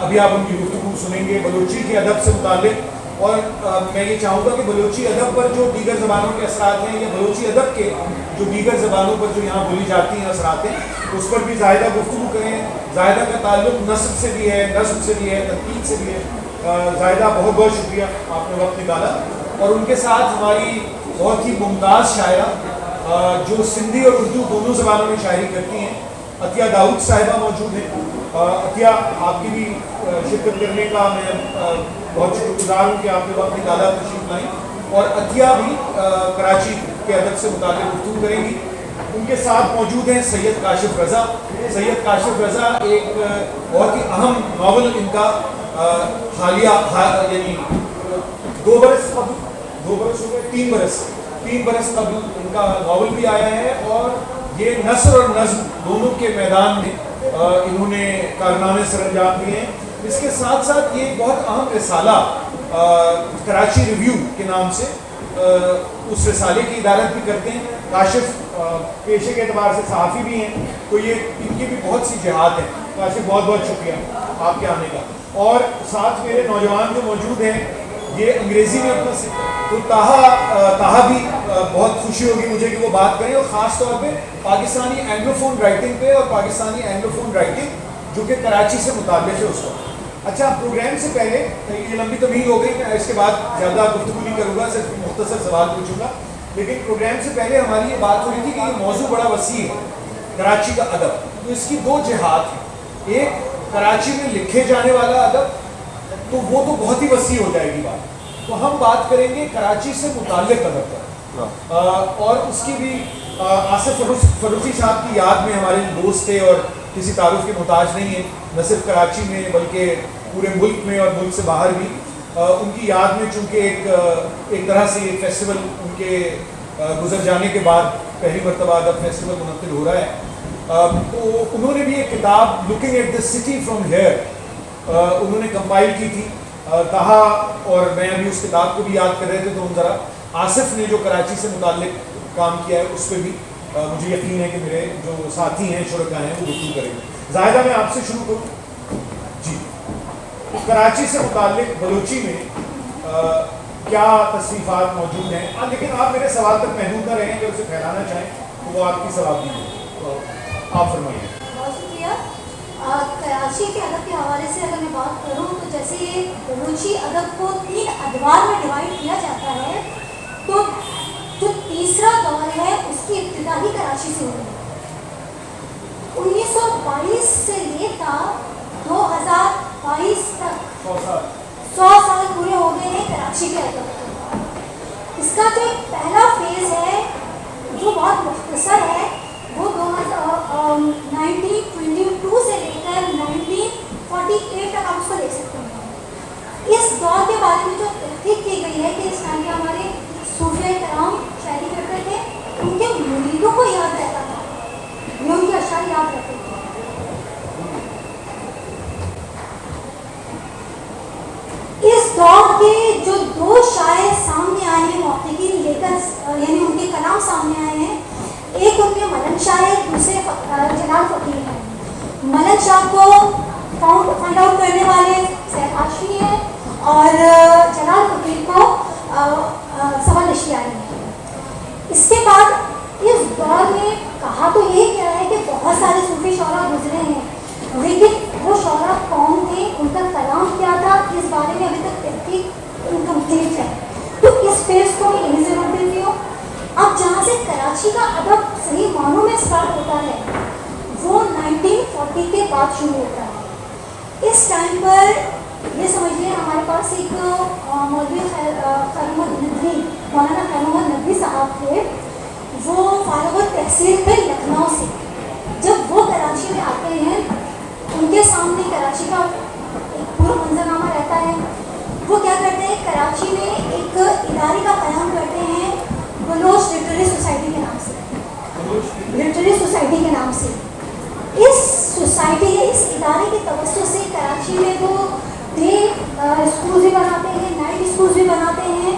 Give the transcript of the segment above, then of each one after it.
ابھی آپ ان کی گفتگو سنیں گے بلوچی کے ادب سے متعلق. اور میں یہ چاہوں گا کہ بلوچی ادب پر جو دیگر زبانوں کے اثرات ہیں یا بلوچی ادب کے جو دیگر زبانوں پر جو یہاں بولی جاتی ہیں اثرات ہیں اس پر بھی زاہدہ گفتگو کریں. زاہدہ کا تعلق نثر سے بھی ہے, نظم سے بھی ہے, تنقید سے بھی ہے. زاہدہ بہت بہت شکریہ, آپ نے وقت نکالا. اور ان کے ساتھ ہماری بہت ہی ممتاز شاعرہ جو سندھی اور اردو دونوں زبانوں میں شاعری کرتی ہیں, عطیہ داؤد صاحبہ موجود ہیں. عطیہ, آپ کی بھی شرکت کرنے کا میں بہت شکر گزار ہوں کہ آپ نے وقت نکالا, تشریف لائیں. اور عطیہ بھی کراچی کے ادب سے متعلق گفتگو کریں گی. ان کے ساتھ موجود ہیں سید کاشف رضا. سید کاشف رضا ایک بہت ہی اہم ناول ان کا حالیہ یعنی 2 برس قبل 2 برس ہو گئے 3 برس قبل ان کا ناول بھی آیا ہے. اور یہ نثر اور نظم دونوں کے میدان میں انہوں نے کارنامے سر انجام دیے ہیں. اس کے ساتھ ساتھ یہ بہت اہم رسالہ کراچی ریویو کے نام سے اس رسالے کی ادارت بھی کرتے ہیں. کاشف پیشے کے اعتبار سے صحافی بھی ہیں, تو یہ ان کی بھی بہت سی جہاد ہیں. کاشف, بہت بہت شکریہ آپ کے آنے کا. اور ساتھ میرے نوجوان جو موجود ہیں یہ انگریزی میں اپنا تو تاہا بھی بہت خوشی ہوگی مجھے کہ وہ بات کریں, اور خاص طور پہ پاکستانی اینگلوفون رائٹنگ پہ اور پاکستانی اینگلوفون رائٹنگ جو کہ کراچی سے متعلق ہے اس وقت. اچھا, پروگرام سے پہلے یہ لمبی تمہید ہو گئی, میں اس کے بعد زیادہ گفتگو نہیں کروں گا, صرف مختصر سوال پوچھوں گا. لیکن پروگرام سے پہلے ہماری یہ بات ہو رہی تھی کہ یہ موضوع بڑا وسیع ہے, کراچی کا ادب. تو اس کی 2 جہات ہیں. ایک کراچی میں لکھے جانے والا ادب, تو وہ تو بہت ہی وسیع ہو جائے گی بات. تو ہم بات کریں گے کراچی سے متعلق ادب پر, اور اس کی بھی آصف فروخی صاحب کی یاد میں ہمارے دوست تھے اور کسی تعارف کے محتاج نہیں ہیں, نہ صرف کراچی میں بلکہ پورے ملک میں اور ملک سے باہر بھی. ان کی یاد میں چونکہ ایک طرح سے یہ فیسٹیول ان کے گزر جانے کے بعد پہلی مرتبہ ادب فیسٹیول منعقد ہو رہا ہے. تو انہوں نے بھی ایک کتاب looking at the city from here انہوں نے کمپائل کی تھی. تہا اور میں ابھی اس کتاب کو بھی یاد کر رہے تھے, تو ہم ذرا آصف نے جو کراچی سے متعلق کام کیا ہے اس پہ بھی مجھے یقین ہے کہ میرے جو ساتھی ہیں, شرکاء ہیں, وہ گفتگو کریں گے. زاہدہ, میں آپ سے شروع کروں. جی, کراچی سے متعلق بلوچی میں کیا تصنیفات موجود ہیں؟ لیکن آپ میرے سوال تک محدود نہ رہیں, اگر اسے پھیلانا چاہیں تو وہ آپ کی ثواب دی ہے. تو آپ فرمائیے. بہت شکریہ. کراچی کے ادب کے حوالے سے اگر میں بات کروں تو جیسے بلوچی ادب کو 3 ادوار میں ڈیوائڈ کیا جاتا ہے, تو جو تیسرا دور ہے اس کی ابتدا ہی کراچی سے ہوئی. 1922 سے لے کر 2022 تک 100 سال پورے ہو گئے ہیں کراچی کے ادب کو. اس کا جو پہلا فیز ہے جو بہت مختصر ہے, وہ 1922 سے لے کر 1948 تک آپ اس کو دیکھ سکتے ہیں. اس دور کے بارے میں جو تحقیق کی گئی ہے کہ اس ٹائم ہمارے صوفیہ کرام شاعری کرتے تھے, ان کے مریدوں کو یاد رہتا تھا, یہ ان کے اشعار یاد رہتے تھے. اس دور کے جو 2 شاعر سامنے آئے ہیں محققین لے کر, یعنی ان کے کلام سامنے آئے ہیں, ایک ان کے ملنگ شاہ ہے, دوسرے جلال فقیر ہیں. ملنگ شاہ کو فائنڈ آؤٹ کرنے والے سید عاشقی ہیں, اور جلال فقیر کو سوال اشیائی ہیں. اس کے بعد اس دور میں کہا تو یہی کیا ہے کہ بہت سارے صوفی شعراء گزرے ہیں, لیکن وہ شعراء کون تھے, ان کا کلام کیا تھا, اس بارے میں ابھی تک تحقیق انکمپلیٹ ہے. تو اس فیز کو میں یہیں سے روک دیتی ہوں. اب جہاں سے کراچی کا ادب صحیح معنوں میں اسٹارٹ ہوتا ہے وہ 1940 کے بعد شروع ہوتا ہے. اس ٹائم پر یہ سمجھیے ہمارے پاس ایک مولوی خیر محمد ندوی, مولانا خیر محمد ندوی صاحب تھے. وہ فارغ التحصیل تھے لکھنؤ سے. جب وہ کراچی میں آتے ہیں, ان کے سامنے کراچی کا ایک پورا منظرنامہ رہتا ہے. وہ کیا کرتے ہیں, کراچی میں ایک ادارے کا قیام کرتے ہیں بلوچ لٹریری سوسائٹی کے نام سے. لٹریری سوسائٹی کے نام سے اس سوسائٹی یا اس ادارے کے توسط سے کراچی میں وہ ڈے اسکولز بھی بناتے ہیں, نائٹ اسکولز بھی بناتے ہیں.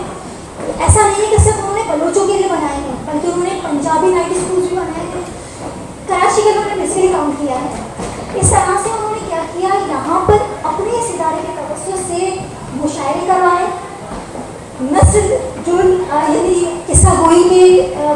ایسا نہیں ہے کہ صرف انہوں نے بلوچوں کے لیے بنائے ہیں, بلکہ انہوں نے پنجابی نائٹ اسکولز بھی بنائے ہیں. کراچی کے انہوں نے بیسکلی کاؤنٹ کیا ہے. اس طرح سے انہوں نے کیا کیا, یہاں پر اپنے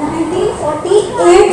1948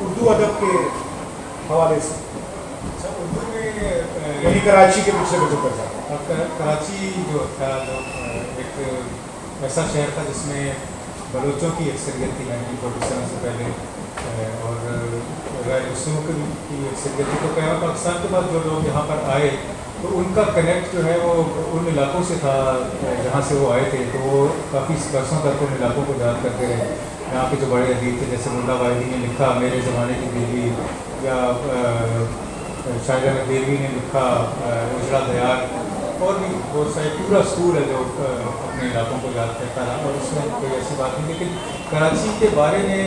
اردو ادب کے حوالے سے. اچھا اردو میں یعنی کراچی کے پچھلے بچوں پر کراچی جو تھا ایک ایسا شہر تھا جس میں بلوچوں کی اکثریت تھی 1947 سے پہلے اور غیر مسلموں کی اکثریت تھی. تو قیام پاکستان کے بعد جو لوگ یہاں پر آئے تو ان کا کنیکٹ جو ہے وہ ان علاقوں سے تھا جہاں سے وہ آئے تھے. تو وہ کافی برسوں تک ان علاقوں کو یاد کرتے رہے. یہاں کے جو بڑے ادیب تھے جیسے ملا واحدی نے لکھا میرے زمانے کی بیوی, یا شاہجہاں دیوی نے لکھا اجڑا دیار, اور بھی بہت سارے پورا اسکول ہے جو اپنے علاقوں کو یاد کرتا رہا. اور اس میں کوئی ایسی بات نہیں, لیکن کراچی کے بارے میں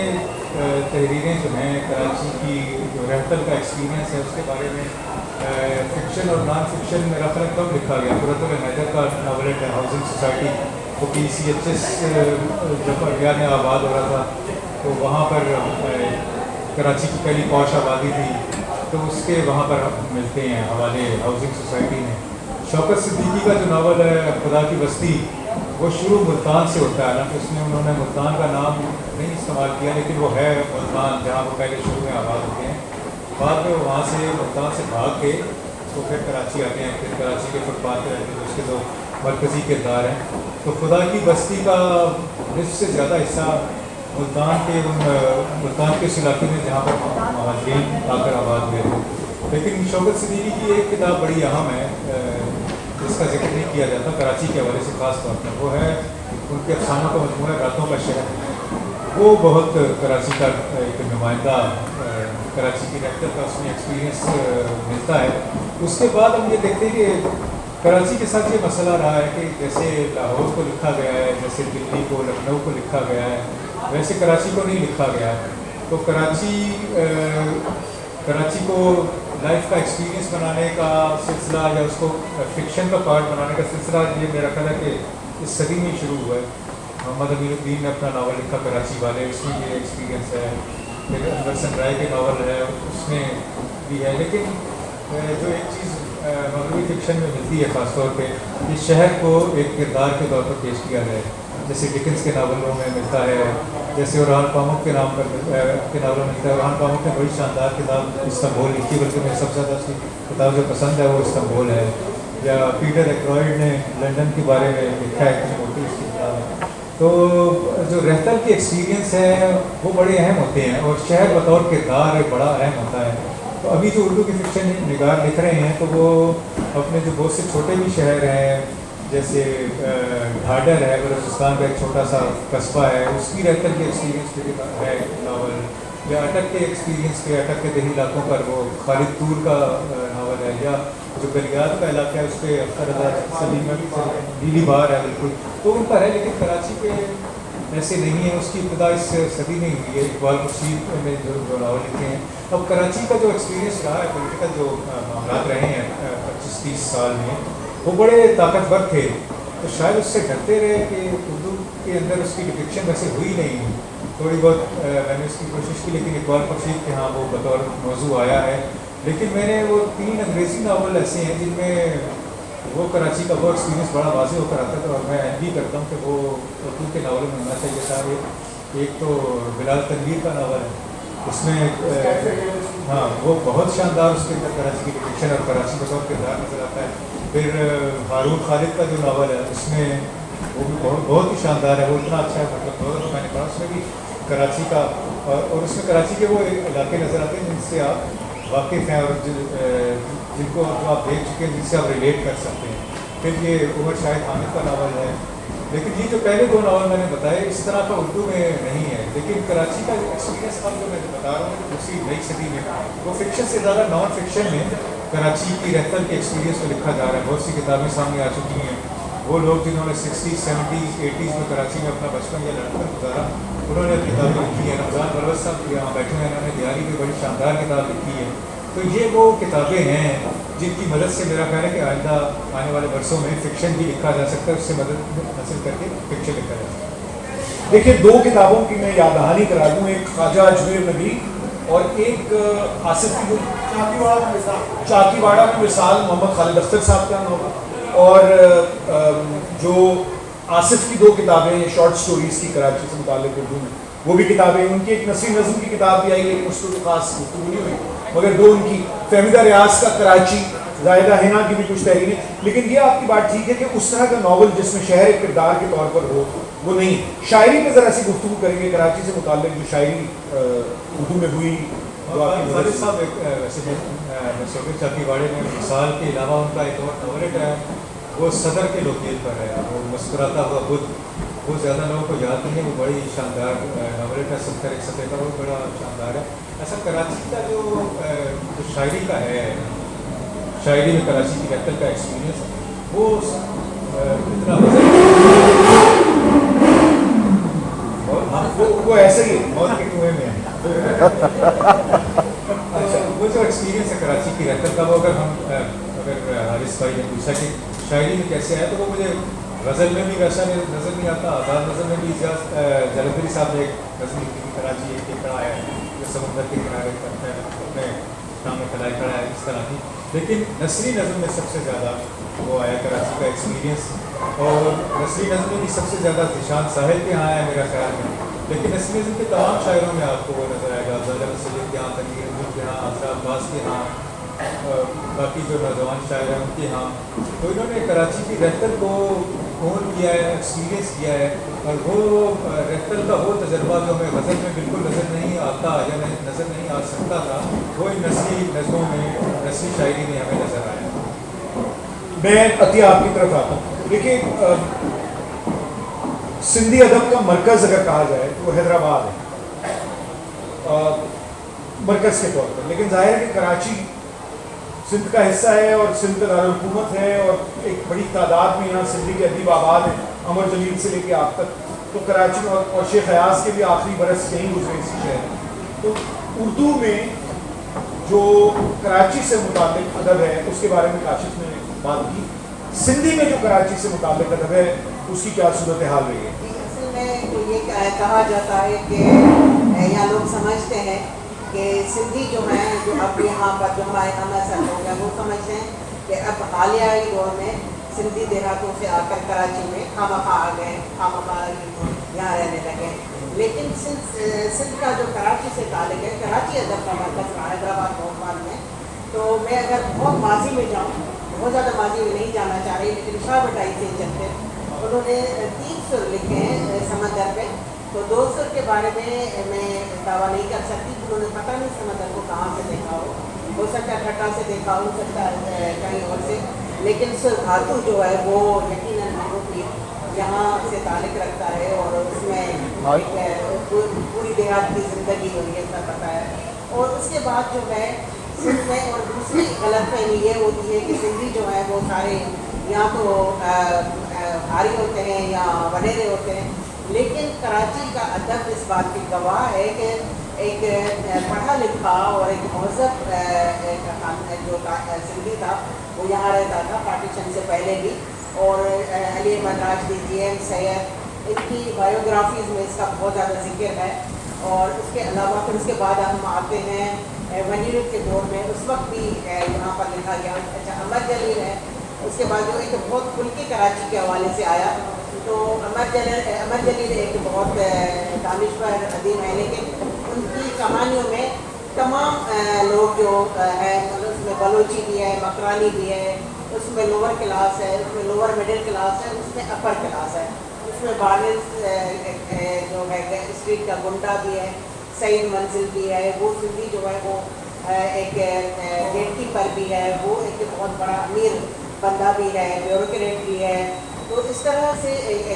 تحریریں جو ہیں, کراچی کی جو رہتل کا ایکسپیرینس ہے اس کے بارے میں فکشن اور نان فکشن میرا خیال کب لکھا گیا. قرۃ العنیدر کا ناول ہے ہاؤسنگ سوسائٹی, وہ PCHS جب انڈیا میں آباد ہو رہا تھا تو وہاں پر کراچی کی پہلی پوش آبادی تھی, تو اس کے وہاں پر ملتے ہیں حوالے ہاؤسنگ سوسائٹی میں. شوکت صدیقی کا جو ناول ہے خدا کی بستی, وہ شروع ملتان سے ہوتا ہے. حالانکہ اس میں انہوں نے ملتان کا نام نہیں استعمال کیا, لیکن وہ ہے ملتان جہاں وہ پہلے شروع میں آباد ہوتے ہیں. بعد میں وہاں سے ملتان سے بھاگ کے تو پھر کراچی آتے ہیں. پھر کراچی کے فٹ پاتھ پہ رہتے ہیں, اس کے دو مرکزی کردار ہیں. تو خدا کی بستی کا نصف سے زیادہ حصہ ملتان کے اس علاقے میں جہاں پر مہاجرین آ کر آباد ہوئے تھے. لیکن شوکت صدیقی کی ایک کتاب بڑی اہم ہے جس کا ذکر نہیں کیا جاتا کراچی کے حوالے سے خاص طور پر, وہ ہے ان کے افسانوں کا مجموعہ راتوں کا شہر. وہ بہت کراچی کا ایک نمائندہ کراچی کی رہتل کا اس میں ایکسپیرینس ملتا ہے. اس کے بعد ہم یہ دیکھتے ہیں کہ کراچی کے ساتھ یہ مسئلہ رہا ہے کہ جیسے لاہور کو لکھا گیا ہے, جیسے دلی کو لکھنؤ کو لکھا گیا ہے, ویسے کراچی کو نہیں لکھا گیا. تو کراچی کو لائف کا ایکسپیرینس بنانے کا سلسلہ یا اس کو فکشن کا پارٹ بنانے کا سلسلہ یہ میرا خیال ہے کہ اس صدی میں شروع ہوا ہے. محمد امین الدین نے اپنا ناول لکھا کراچی والے, اس میں یہ ایکسپیرینس ہے. پھر انور سن رائے کے ناول ہے, اس میں بھی ہے. لیکن جو ایک چیز مغربی فکشن میں ملتی ہے خاص طور پہ, اس شہر کو ایک کردار کے طور پر پیش کیا جائے, جیسے ڈکنس کے ناولوں میں ملتا ہے, جیسے اورحان پامک کے نام پر کے ناولوں میں ملتا ہے. اورحان پامک نے بڑی شاندار کتاب استنبول لکھی, بلکہ مجھے سب سے زیادہ اس کی کتاب جو پسند ہے وہ استنبول ہے. یا پیٹر ایکرائڈ نے لنڈن کے بارے میں لکھا ہے, کچھ موٹی اس کی کتاب ہے. تو جو رہتل کے ایکسپیرینس ہیں وہ بڑے اہم ہوتے ہیں, اور شہر بطور کردار بڑا اہم ہوتا ہے. تو ابھی جو اردو کی فکشن نگار لکھ رہے ہیں تو وہ اپنے جو بہت سے چھوٹے بھی شہر ہیں, جیسے ڈھاڈر ہے بلوچستان کا ایک چھوٹا سا قصبہ ہے, اس کی رہتل کے ایکسپیرینس پہ ہے ناول. یا اٹک کے ایکسپیرینس پہ, اٹک کے دیہی علاقوں پر وہ خالد طور کا ناول ہے. یا جو گلیات کا علاقہ ہے اس پہ اختر رضا سلیم نیلی بہار ہے بالکل, تو ان پر ہے. لیکن کراچی پہ ایسے نہیں ہے, اس کی ابتدا اس صدی میں ہوئی ہے. اقبال خورشید نے جو ناول لکھے ہیں. اب کراچی کا جو ایکسپیرینس رہا ہے, پولیٹیکل جو معاملات رہے ہیں 25-30 سال میں, وہ بڑے طاقتور تھے. تو شاید اس سے ڈرتے رہے کہ اردو کے اندر اس کی ڈپکشن ویسے ہوئی نہیں. تھوڑی بہت میں نے اس کی کوشش کی, لیکن اقبال خورشید کے ہاں وہ بطور موضوع آیا ہے. لیکن میں نے وہ 3 انگریزی ناول ایسے ہیں جن میں وہ کراچی کا وہ ایکسپیرینس بڑا واضح ہو کر آتا تھا, اور میں بھی کرتا ہوں کہ وہ اردو کے ناولوں میں ہونا چاہیے تھا. ایک تو بلال تنویر کا ناول ہے, اس میں ہاں وہ بہت شاندار اس کے اندر کراچی کی ڈپکشن اور کراچی کا بہت کردار نظر آتا ہے. پھر ہارون خالد کا جو ناول ہے اس میں وہ بھی بہت ہی شاندار ہے. وہ اتنا اچھا ہے, مطلب بہت میں نے پڑھا, اس میں بھی کراچی کا اور اس میں کراچی کے وہ علاقے نظر آتے ہیں جن سے آپ واقف ہیں اور جن کو آپ دیکھ چکے ہیں, جن سے آپ ریلیٹ کر سکتے ہیں. پھر یہ عمر شاہد حامد کا ناول ہے. لیکن یہ جو پہلے 2 ناول میں نے بتائے اس طرح کا اردو میں نہیں ہے. لیکن کراچی کا ایکسپیرینس اب جو میں بتا رہا ہوں اسی نئی صدی میں وہ فکشن سے زیادہ نان فکشن میں کراچی کی رہتل کے ایکسپیرینس کو لکھا جا رہا ہے. بہت سی کتابیں سامنے آ چکی ہیں. وہ لوگ جنہوں نے 60s 70s 80s میں کراچی میں اپنا بچپن یا لڑکپن گزارا, انہوں نے کتابیں لکھی ہیں. رمضان بلوچ صاحب یہاں بیٹھے ہیں, انہوں نے دیاری میں بڑی شاندار کتاب لکھی ہے. تو یہ وہ کتابیں ہیں جن کی مدد سے میرا خیال ہے کہ آئندہ آنے والے برسوں میں فکشن بھی لکھا جا سکتا ہے, اس سے مدد حاصل کر کے فکشن لکھا جا سکتا ہے. دیکھیے 2 کتابوں کی میں یاد دہانی کرا دوں, ایک خواجہ اجمیر نبی اور ایک آصف کی چاکی واڑہ میں مثال محمد خالد اختر صاحب کا ناول. اور جو آصف کی 2 کتابیں شارٹ سٹوریز کی کراچی سے متعلق اردو میں, وہ بھی کتابیں, ان کی ایک نثری نظم کی کتاب بھی آئی لیکن اس کو خاص گفتگو نہیں ہوئی, مگر دو ان کی فہمیدہ ریاض کا کراچی, زاہدہ حنا کی بھی کچھ تحریریں. لیکن یہ آپ کی بات ٹھیک ہے کہ اس طرح کا ناول جس میں شہر ایک کردار کے طور پر ہو وہ نہیں. شاعری پہ ذرا سی گفتگو کریں گے, کراچی سے متعلق جو شاعری اردو میں ہوئی. والد صاحب ویسے شوکت چاکی واڑے میں مثال کے علاوہ ان کا ایک اور ناولٹ ہے, وہ صدر کے لوکیت پر ہے, وہ مسکراتا ہوا بدھ, بہت زیادہ لوگوں کو یاد نہیں ہے, وہ بڑی شاندار ناولٹ ہے, 70 سطح کا, وہ بڑا شاندار ہے. ایسا کراچی کا جو شاعری کا ہے, شاعری میں کراچی کی رحتل کا ایکسپیرینس وہ اتنا وہ ایسے ہی موت کے کنویں میں ہے. اچھا, وہ جو ایکسپیرینس ہے کراچی کی رحتل کا, وہ اگر حارث بھائی نے پوچھا کہ شاعری میں کیسے ہے, تو وہ مجھے غزل میں بھی ویسا نظر نہیں آتا. آزاد نظر میں بھی جلندری صاحب نے ایک غزل لکھی تھی, کراچی ایک کھڑا ہے جو سمندر کے کنارے اپنے نام میں کھڑا ہے, اس طرح کی. لیکن نثری نظم میں سب سے زیادہ وہ آیا کراچی کا ایکسپیرینس, اور نثری نظم میں بھی سب سے زیادہ ذیشان ساحل کے یہاں آیا میرا خیال میں. لیکن نثری نظم کے تمام شاعروں میں آپ کو وہ نظر آئے گا, ظاہر سید کے یہاں, تنویر احمد کے یہاں, عاصرہ عباس کے یہاں, باقی جو نوجوان شاعر ہیں ان کے یہاں. تو انہوں نے کراچی کی رحتل کو اون کیا ہے, ایکسپیرینس کیا ہے, اور وہ رحتل کا وہ تجربہ جو ہمیں غزل میں بالکل نظر نہیں آتا یا نظر نہیں آ سکتا تھا, وہ ان نثری نظموں میں, نثری شاعری میں ہمیں نظر آیا. میں عطیہ آپ کی طرف آتا ہوں. دیکھیے سندھی ادب کا مرکز اگر کہا جائے تو وہ حیدرآباد ہے مرکز کے طور پر, لیکن ظاہر ہے کہ کراچی سندھ کا حصہ ہے اور سندھ کا دارالحکومت ہے, اور ایک بڑی تعداد میں یہاں سندھی کے ادیب آباد ہیں, عمر جلیل سے لے کے آپ تک. تو کراچی میں اور شیخ ایاز کے بھی آخری برس یہیں گزرے اسی شہر. تو اردو میں جو کراچی سے متعلق ادب ہے اس کے بارے میں کاشف نے بات کی. سندھی میں جو کراچی سے متعلق ادب ہے اس کی کیا صورت حال رہی ہے؟ اصل میں یہ کہا جاتا ہے کہ یہاں لوگ سمجھتے ہیں کہ سندھی جو ہیں, جو اب یہاں پر جو ہمارے ہم ایسا لوگ ہیں وہ سمجھتے ہیں کہ اب حالیہ دور میں سندھی دیہاتوں سے آ کر کراچی میں خامخواہ آ گئے, خامخواہ یہاں رہنے لگے. لیکن سندھ کا جو کراچی سے تعلق ہے, کراچی ادب کا مرکز رہا حیدرآباد بھوپال میں. تو میں اگر بہت ماضی میں جاؤں, بہت زیادہ ماضی میں نہیں جانا چاہ رہی, لیکن شاہ بٹائی سے چلتے انہوں نے 3 سر لکھے ہیں سمندر پہ. تو 2 سر کے بارے میں دعویٰ نہیں کر سکتی, انہوں نے پتہ نہیں سمندر کو کہاں سے دیکھا ہو سکتا ہے ٹھٹا سے دیکھا ہو سکتا ہے کہیں اور سے. لیکن سر دھاتو جو ہے وہ یقیناً یہاں سے تعلق رکھتا ہے, اور اس میں پوری دیہات کی زندگی ہوئی ہے, اتنا پتہ ہے. اور اس کے بعد جو ہے سندھ میں, اور دوسری غلط فہمی یہ ہوتی ہے کہ سندھی جو ہے وہ سارے یا تو بھاری ہوتے ہیں یا وڈیرے ہوتے ہیں. لیکن کراچی کا ادب اس بات کی گواہ ہے کہ ایک پڑھا لکھا اور ایک مہذب جو سندھی تھا وہ یہاں رہتا تھا پارٹیشن سے پہلے بھی. اور علی احمد راجدی, جی ایم سید, ان کی بایوگرافیز میں اس کا بہت زیادہ ذکر ہے. اور اس کے علاوہ پھر اس کے بعد ہم آتے ہیں ونیرت کے دور میں, اس وقت بھی یہاں پر لکھا گیا. اچھا, امر جلیل ہے اس کے بعد جو ایک بہت کھل کے کراچی کے حوالے سے آیا. تو امر جلیل ایک بہت دانشور ادیب ہے, لیکن ان کی کہانیوں میں تمام لوگ جو ہیں, اس میں بلوچی بھی ہے, مکرانی بھی ہے, اس میں لوور کلاس ہے, اس میں لوور مڈل کلاس ہے, اس میں اپر کلاس ہے, اس میں بارنس جو ہے اسٹریٹ کا گنڈا بھی ہے, سعید منزل بھی ہے, وہ سندھی جو ہے وہ ایک گیٹ کیپر بھی ہے, وہ ایک بہت بڑا امیر بندہ بھی ہے, بیوروکریٹ بھی ہے. تو اس طرح سے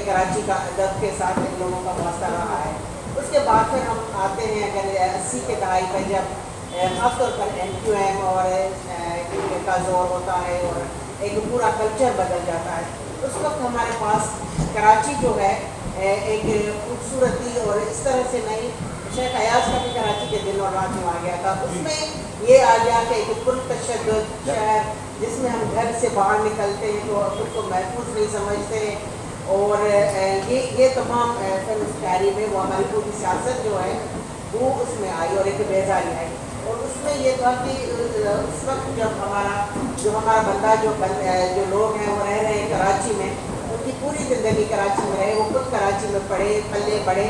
کراچی کا ادب کے ساتھ ان لوگوں کا واسطہ رہا ہے. اس کے بعد پھر ہم آتے ہیں اگر 80 کے دہائی پر, جب خاص طور پر MQM اور کا زور ہوتا ہے اور ایک پورا کلچر بدل جاتا ہے, اس وقت ہمارے پاس کراچی جو ہے ایک خوبصورتی اور اس طرح سے نہیں. شیخ ایاز کا بھی کراچی کے دن اور رات میں آ گیا تھا, اس میں یہ آ گیا کہ ایک پرتشدد شہر جس میں ہم گھر سے باہر نکلتے ہیں تو خود کو محفوظ نہیں سمجھتے, اور یہ تمام فلم شاعری میں وہ ہماری پوری سیاست جو ہے وہ اس میں آئی اور ایک بیزاری آئی. اور اس میں یہ تھا کہ اس وقت جب ہمارا بندہ جو لوگ ہیں وہ رہ رہے ہیں کراچی میں, ان کی پوری زندگی کراچی میں رہے, وہ خود کراچی میں پڑھے پلے بڑھے,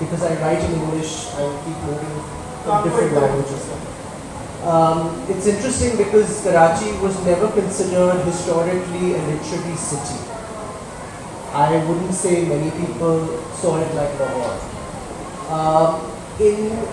because I write in English, I keep moving from different languages. It's interesting because Karachi was never considered historically a literary city. I wouldn't say many people saw it like Lahore. In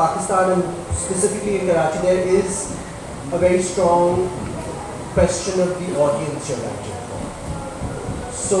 Pakistan and specifically in Karachi, there is a very strong question of the audience you're writing for. So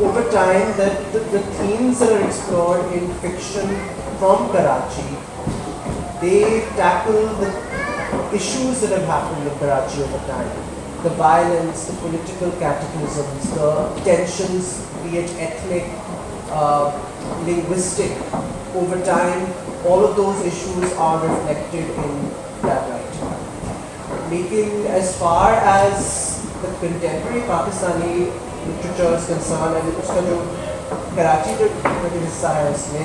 over time that the themes that are explored in fiction from Karachi, they tackle the issues that have happened in Karachi over time. The violence, the political cataclysms, the tensions, be it ethnic, linguistic, over time, all of those issues are reflected in that writing. Lekin as far as the contemporary Pakistani literature is concerned, and uska jo Karachi ka jo hissa hai usme,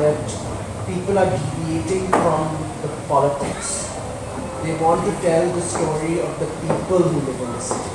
that people are deviating from the politics. They want to tell the story of the people who live in the city.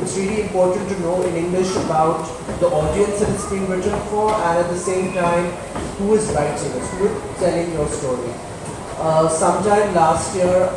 it's really important to know in English about the audience that it's being written for, and at the same time who is writing it, who is telling your story. Sometime last year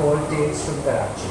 called Tales from Karachi.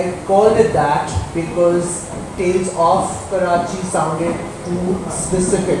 I called it that because Tales of Karachi sounded too specific.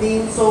300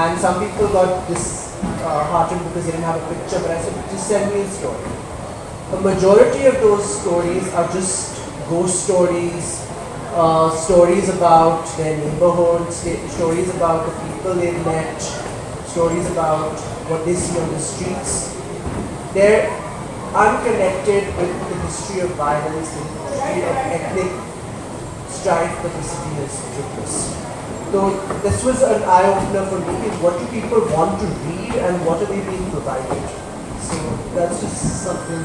And some people got disheartened because they didn't have a picture, but I said, just send me a story. The majority of those stories are just ghost stories, stories about their neighborhoods, stories about the people they've met, stories about what they see on the streets. They're unconnected with the history of violence, the history of ethnic strife that the city has witnessed. So this was an eye-opener for me. What do people want to read and what are they being provided? So that's just something.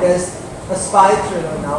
there's a spy thriller now.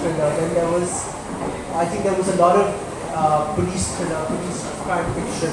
thriller, then there was, I think there was a lot of police thriller, police crime fiction.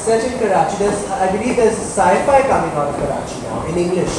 set in Karachi, I believe there's sci-fi coming out of Karachi now in English,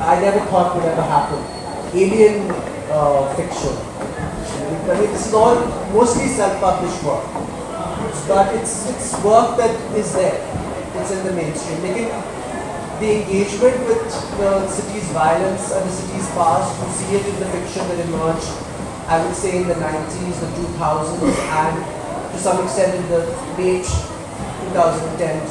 I never thought would ever happen. Alien fiction. I mean, this is all mostly self-published work, but it's work that is there. It's in the mainstream. Lekin the engagement with the city's violence and the city's past, you see it in the fiction that emerged, I would say, in the 90s, the 2000s, and to some extent in the late 2010s.